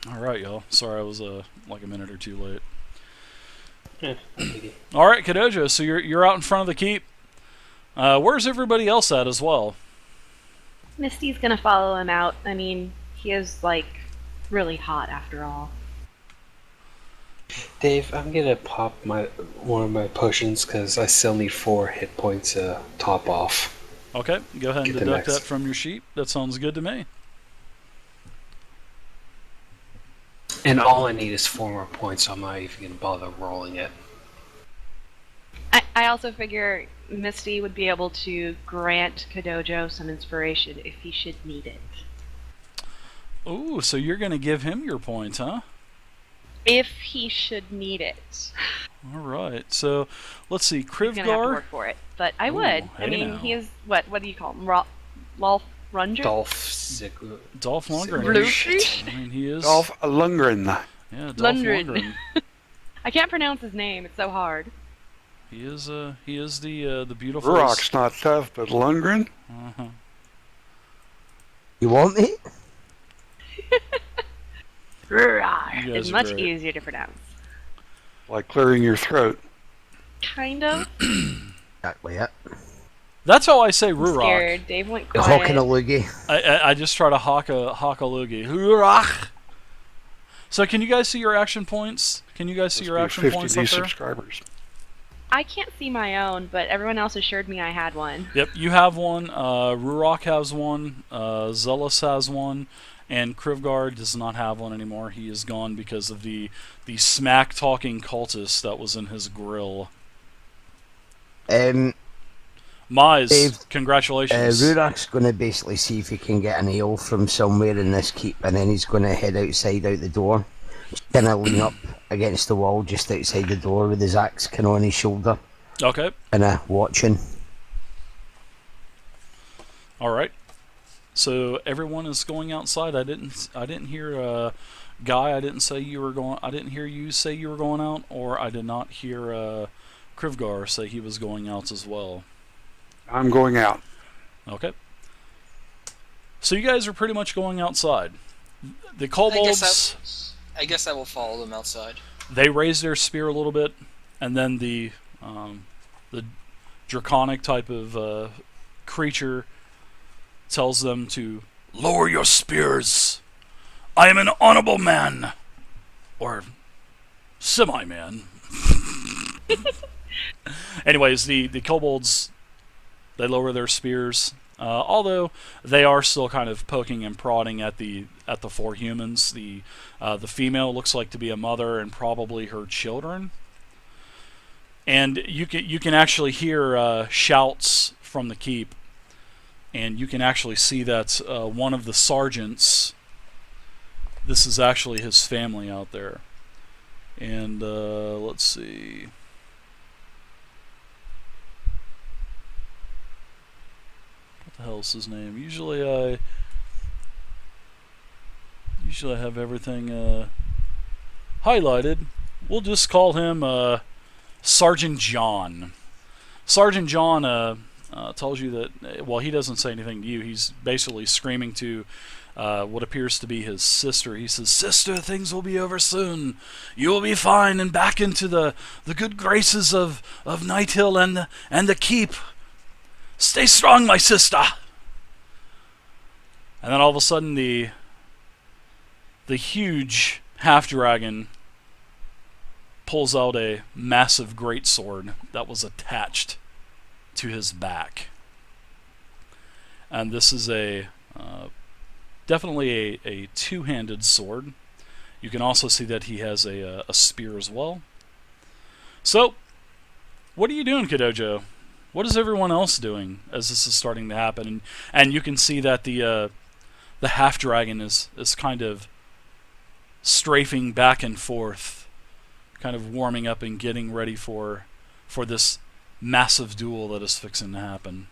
All right, y'all. Sorry I was like a minute or two late. Yeah, thank you. All right, Kodojo. So you're out in front of the keep. Where's everybody else at as well? Misty's gonna follow him out. I mean, he is, like, really hot after all. Dave, I'm gonna pop one of my potions because I still need 4 hit points to top off. Okay, go ahead and Get the deduct next. that from your sheet. That sounds good to me. And all I need is 4 more points, so I'm not even gonna bother rolling it. I also figure Misty would be able to grant Kodojo some inspiration if he should need it. Ooh, so you're gonna give him your points, huh? If he should need it. All right. So let's see, He's gonna have to Krivgar. work for it. But I Ooh, would. I hey mean, now. he is, what do you call him? Lolf Runger? Dolph Ziggler. Dolph Lundgren. Blue- I mean, he is. Dolph Lundgren. Yeah, Dolph Lundgren. Lundgren. I can't pronounce his name, it's so hard. He is the beautiful. Rurock's not tough, but Lundgren? Uh-huh. You want it? You guys It's are much great. easier to pronounce. Like clearing your throat. Kind of. Exactly it. That's how I say I'm Rurok. scared. Dave went You're quiet. hawking a loogie. I just try to hawk a loogie. Rurok. So can you guys see your action points? Can you guys see Must your be action 50 points new up there? subscribers. I can't see my own, but everyone else assured me I had one. Yep, you have one. Rurok has one. Zealous has one. And Krivgar does not have one anymore. He is gone because of the smack-talking cultist that was in his grill. Dave, Mize, congratulations. Rurak's going to basically see if he can get an ale from somewhere in this keep, and then he's going to head outside out the door. Kind of lean up against the wall just outside the door with his axe kind of on his shoulder, Okay, kind of watching. all right. So everyone is going outside. I didn't hear Guy. I didn't say you were going. I didn't hear you say you were going out, or I did not hear Krivgar say he was going out as well. I'm going out. Okay. So you guys are pretty much going outside. The kobolds, I guess I will follow them outside. they raise their spear a little bit, and then the draconic type of creature tells them to lower your spears. I am an honorable man, or semi-man. Anyways, the kobolds, they lower their spears, although they are still kind of poking and prodding at the four humans. The female looks like to be a mother and probably her children. And you can actually hear shouts from the keep, and you can actually see that one of the sergeants. This is actually his family out there. And let's see. What the hell is his name? Usually I have everything highlighted. We'll just call him Sergeant John. Sergeant John tells you that, well, he doesn't say anything to you. He's basically screaming to what appears to be his sister. He says, "Sister, things will be over soon. You will be fine and back into the good graces of Night Hill and the keep. Stay strong, my sister." And then all of a sudden the huge half-dragon pulls out a massive greatsword that was attached to his back. And this is definitely a two-handed sword. You can also see that he has a spear as well. So, what are you doing, Kodojo? What is everyone else doing as this is starting to happen? And you can see that the half-dragon is kind of strafing back and forth, kind of warming up and getting ready for this massive duel that is fixing to happen.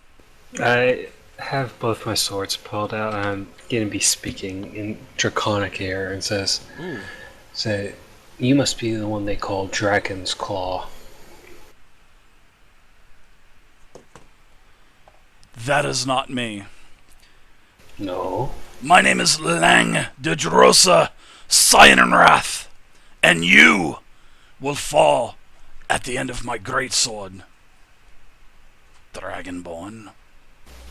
I have both my swords pulled out, and I'm going to be speaking in draconic air, and Ooh. say, "You must be the one they call Dragon's Claw." That is not me. No. My name is Lang de Drosa Cyanenrath, and you will fall at the end of my greatsword, Dragonborn.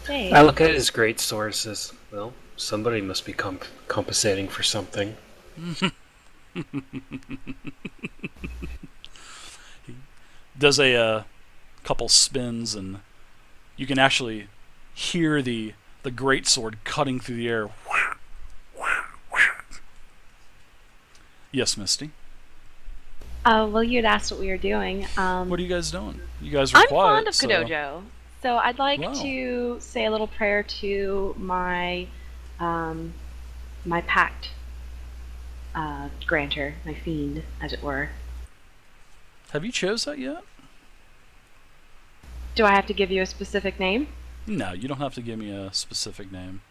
Dave. I look at his great sword and says, well, somebody must be compensating for something. Does a couple spins, and you can actually hear the greatsword cutting through the air. Yes, Misty. Well, you had asked what we were doing. What are you guys doing? You guys are I'm quiet. fond of Kodojo, so I'd like Wow. to say a little prayer to my my pact granter, my fiend, as it were. Have you chose that yet? Do I have to give you a specific name? No, you don't have to give me a specific name.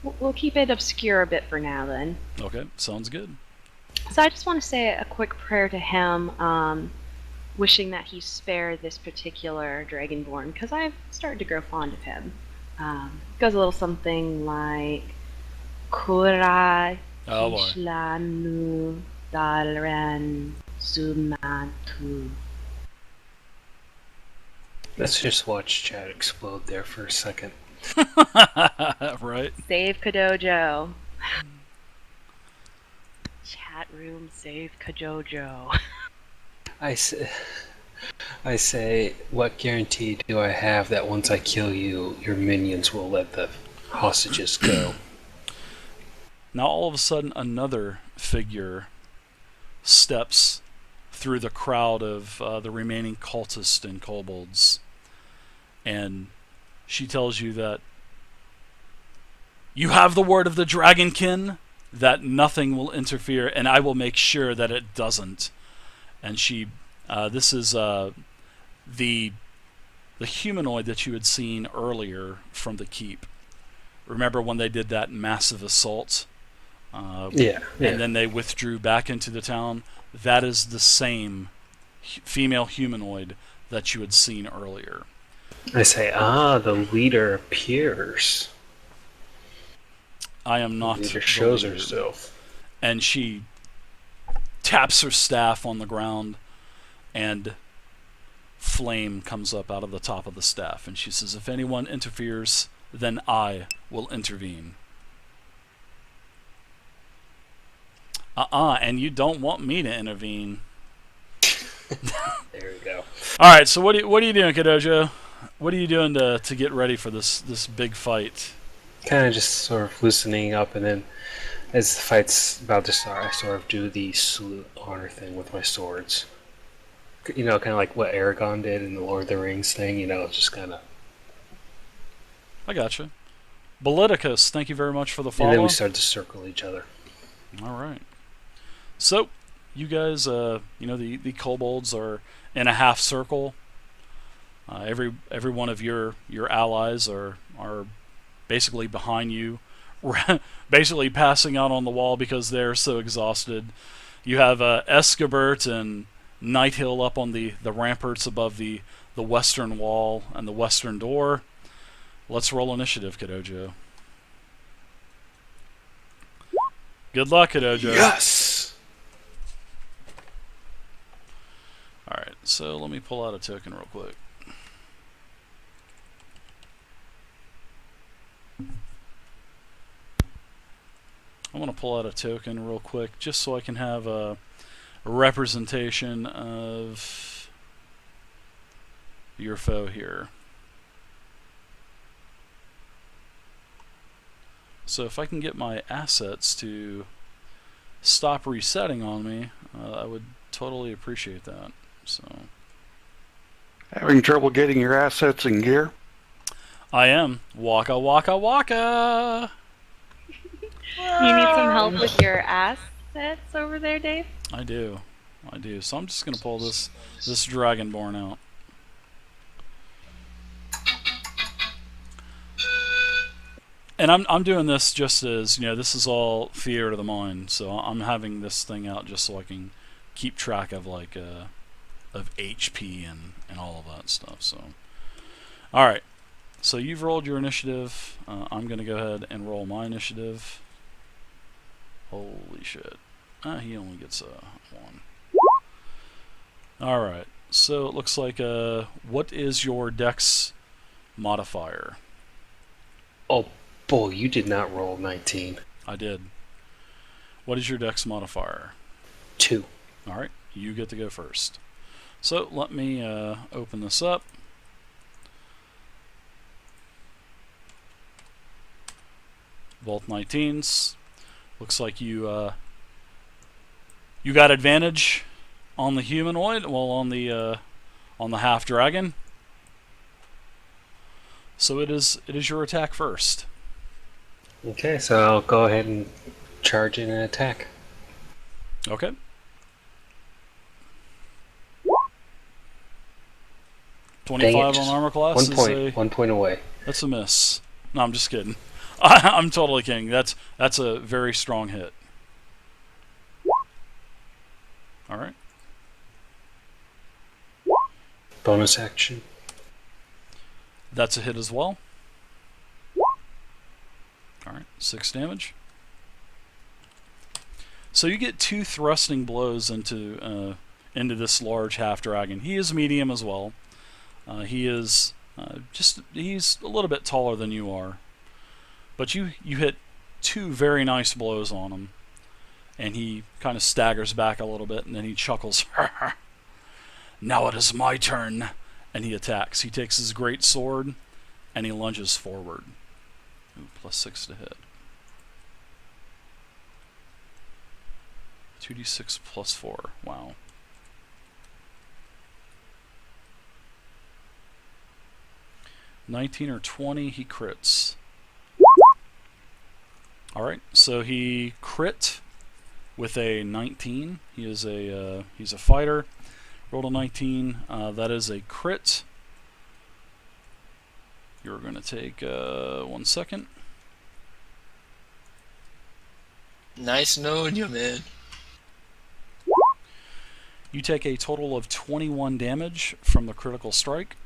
We'll keep it obscure a bit for now, then. Okay, sounds good. So I just want to say a quick prayer to him, wishing that he spared this particular Dragonborn, because I've started to grow fond of him. Goes a little something like Kura Oh boy. Kishlanu Dalran Sumatu. Let's just watch Chad explode there for a second. Right? Save Kodojo. Chat room, save Kodojo. I say, what guarantee do I have that once I kill you, your minions will let the hostages go? Now all of a sudden another figure steps through the crowd of the remaining cultists and kobolds, and she tells you that you have the word of the dragonkin that nothing will interfere, and I will make sure that it doesn't. And she, this is the humanoid that you had seen earlier from the keep. Remember when they did that massive assault? Yeah. And then they withdrew back into the town. That is the same female humanoid that you had seen earlier. I say, the leader appears. I am not The leader the shows leader. herself. And she taps her staff on the ground, and flame comes up out of the top of the staff. And she says, if anyone interferes, then I will intervene. And you don't want me to intervene. There we go. All right, so what are you doing, Kodojo? What are you doing to get ready for this big fight? Kind of just sort of loosening up, and then as the fight's about to start, I sort of do the salute honor thing with my swords. You know, kind of like what Aragorn did in the Lord of the Rings thing, you know, just kind of... I gotcha. Politicus, thank you very much for the follow. And then we start to circle each other. All right. So, you guys, the kobolds are in a half circle. Every one of your allies are basically behind you, basically passing out on the wall because they're so exhausted. You have Escabert and Nighthill up on the ramparts above the western wall and the western door. Let's roll initiative, Kodojo. Good luck, Kodojo. Yes! Alright, so let me pull out a token real quick. I want to pull out a token real quick just so I can have a representation of your foe here. So if I can get my assets to stop resetting on me, I would totally appreciate that. So Having trouble getting your assets and gear? I am. Waka waka waka! You need some help with your assets over there, Dave? I do. So I'm just gonna pull this Dragonborn out. And I'm doing this just as, this is all theater of the mind, so I'm having this thing out just so I can keep track of of HP and all of that stuff. So, all right, So you've rolled your initiative. I'm going to go ahead and roll my initiative. Holy shit. He only gets a 1. Alright, so it looks like, what is your dex modifier? Oh boy, you did not roll 19. I did. What is your dex modifier? 2. Alright, you get to go first. So let me open this up. Both 19s. Looks like you you got advantage on the humanoid, well, on the half dragon. So it is your attack first. Okay, so I'll go ahead and charge in and attack. Okay. Dang 25 it, on armor class. 1 point. 1 point away. That's a miss. No, I'm just kidding. I'm totally kidding. That's a very strong hit. All right. Bonus action. That's a hit as well. All right, 6 damage. So you get 2 thrusting blows into this large half dragon. He is medium as well. He is he's a little bit taller than you are, but you hit 2 very nice blows on him, and he kind of staggers back a little bit, and then he chuckles. Now it is my turn, and he attacks. He takes his great sword, and he lunges forward. Ooh, +6 to hit. 2d6 +4. Wow. $19 or $20, he crits. Alright, so he crit with a 19. He's a fighter. Rolled a 19. That is a crit. You're going to take 1 second. Nice knowing you, man. You take a total of 21 damage from the critical strike.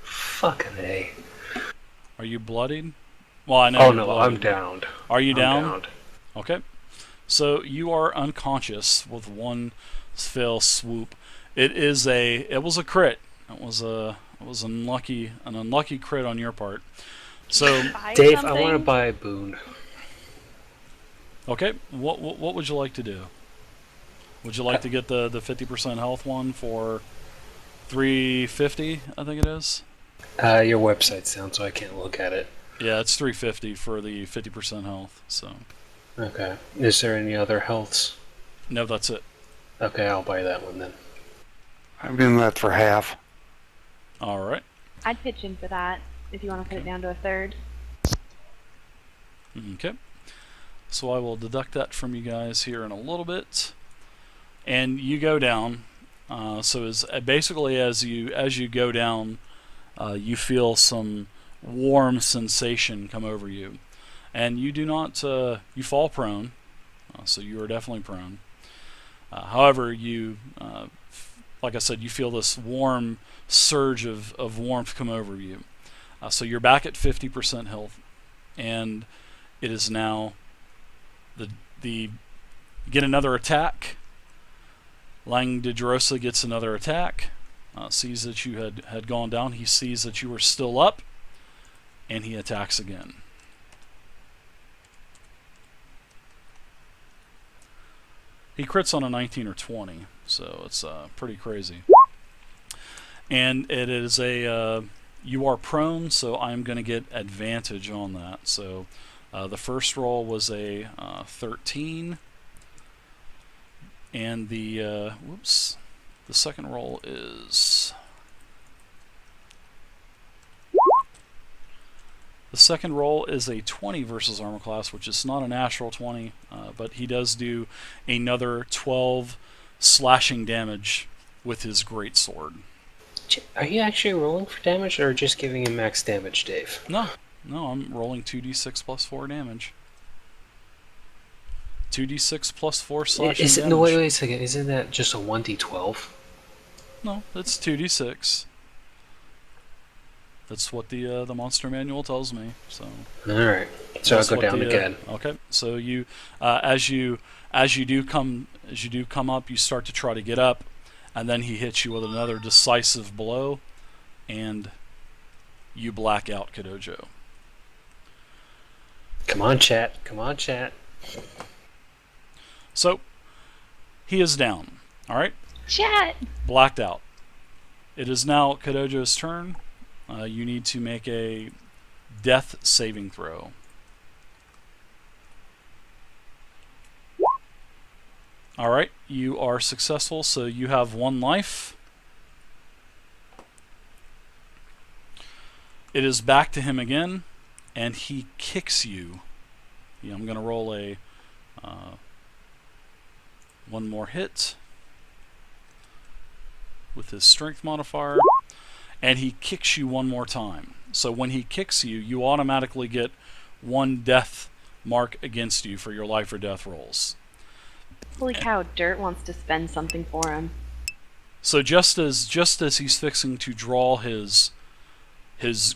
Fucking A. Are you bloodied? Well, I know. Oh you're no, bloodied. I'm downed. Are you I'm down? downed. Okay. So you are unconscious with 1 fell swoop. It was a crit. It was an unlucky crit on your part. So Buy Dave, something? I want to buy a boon. okay, what would you like to do? Would you like to get the 50% health one for 350? I think it is. Your website's down, so I can't look at it. Yeah, it's 350 for the 50% health. So Okay. Is there any other healths? no, that's it. Okay, I'll buy that one then. I'm doing that for half. All right. I'd pitch in for that if you want to put it down to a third. Okay. So I will deduct that from you guys here in a little bit, and you go down. So basically as you go down, you feel some warm sensation come over you, and you do not. You fall prone, so you are definitely prone. However, like I said, you feel this warm surge of warmth come over you. So you're back at 50% health, and it is now the get another attack. Lang de Drosa gets another attack. Sees that you had gone down. He sees that you were still up, and he attacks again. He crits on a 19 or 20, so it's pretty crazy. And it is you are prone, so I'm going to get advantage on that. So the first roll was a 13, and the second roll is a 20 versus armor class, which is not a natural 20, but he does do another 12 slashing damage with his great sword. Are you actually rolling for damage, or just giving him max damage, Dave? No, I'm rolling 2d6 plus 4 damage. 2d6 plus 4 slashing damage. No, wait a second. Isn't that just a 1d12? No, it's 2d6. That's what the monster manual tells me. So. All right. So I'll That's go what down the, again. Okay, so you, as you do come up, you start to try to get up, and then he hits you with another decisive blow, and you black out, Kodojo. Come on, chat. Come on, chat. So he is down. All right, Chat! blacked out. It is now Kodojo's turn. You need to make a death saving throw. All right, you are successful, so you have 1 life. It is back to him again, and he kicks you. Yeah, I'm going to roll a one more hit with his strength modifier, and he kicks you 1 more time. So when he kicks you, you automatically get 1 death mark against you for your life or death rolls. Holy cow, Dirt wants to spend something for him. So just as he's fixing to draw his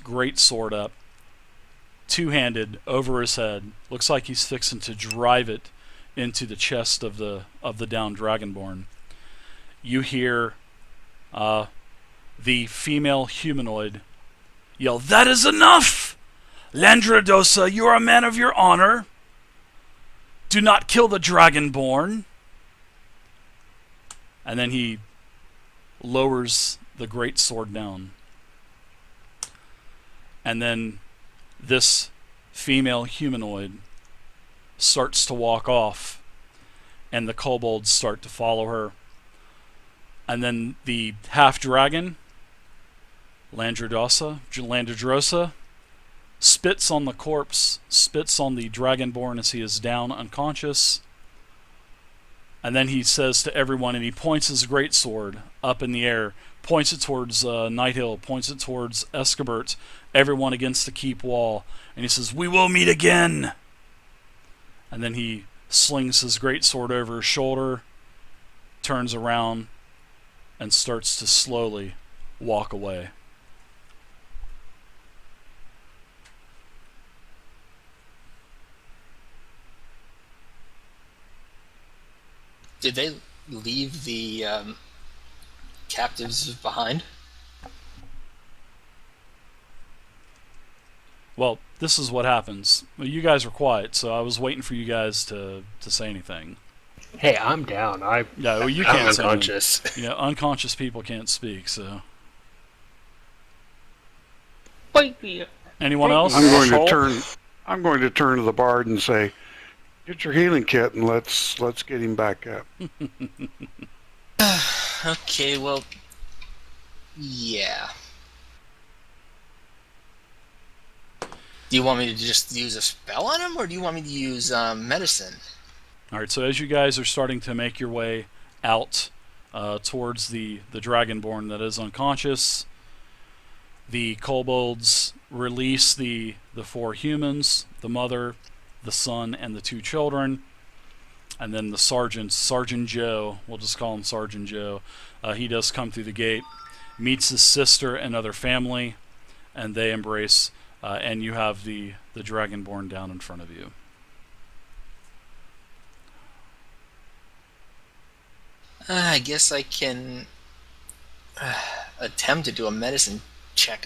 great sword up, 2-handed over his head, looks like he's fixing to drive it into the chest of the downed dragonborn. You hear the female humanoid yell, "That is enough! Landradosa, you are a man of your honor. Do not kill the dragonborn." And then he lowers the great sword down. And then this female humanoid starts to walk off, and the kobolds start to follow her. And then the half-dragon, Landradrosa, spits on the corpse, spits on the dragonborn as he is down unconscious. And then he says to everyone, and he points his greatsword up in the air, points it towards Nighthill, points it towards Escabert, everyone against the keep wall, and he says, "We will meet again!" And then he slings his greatsword over his shoulder, turns around, and starts to slowly walk away. Did they leave the captives behind? Well, this is what happens. Well, you guys were quiet, so I was waiting for you guys to say anything. Hey, I'm down. No, well, you I'm can't say anything. unconscious. Unconscious people can't speak, so. Anyone else? I'm going to turn to the bard and say, "Get your healing kit and let's get him back up." Okay, well, yeah. Do you want me to just use a spell on him, or do you want me to use medicine? Alright, so as you guys are starting to make your way out towards the dragonborn that is unconscious, the kobolds release the 4 humans, the mother, the son, and the 2 children, and then the Sergeant Joe, we'll just call him Sergeant Joe, he does come through the gate, meets his sister and other family, and they embrace, and you have the dragonborn down in front of you. I guess I can attempt to do a medicine check on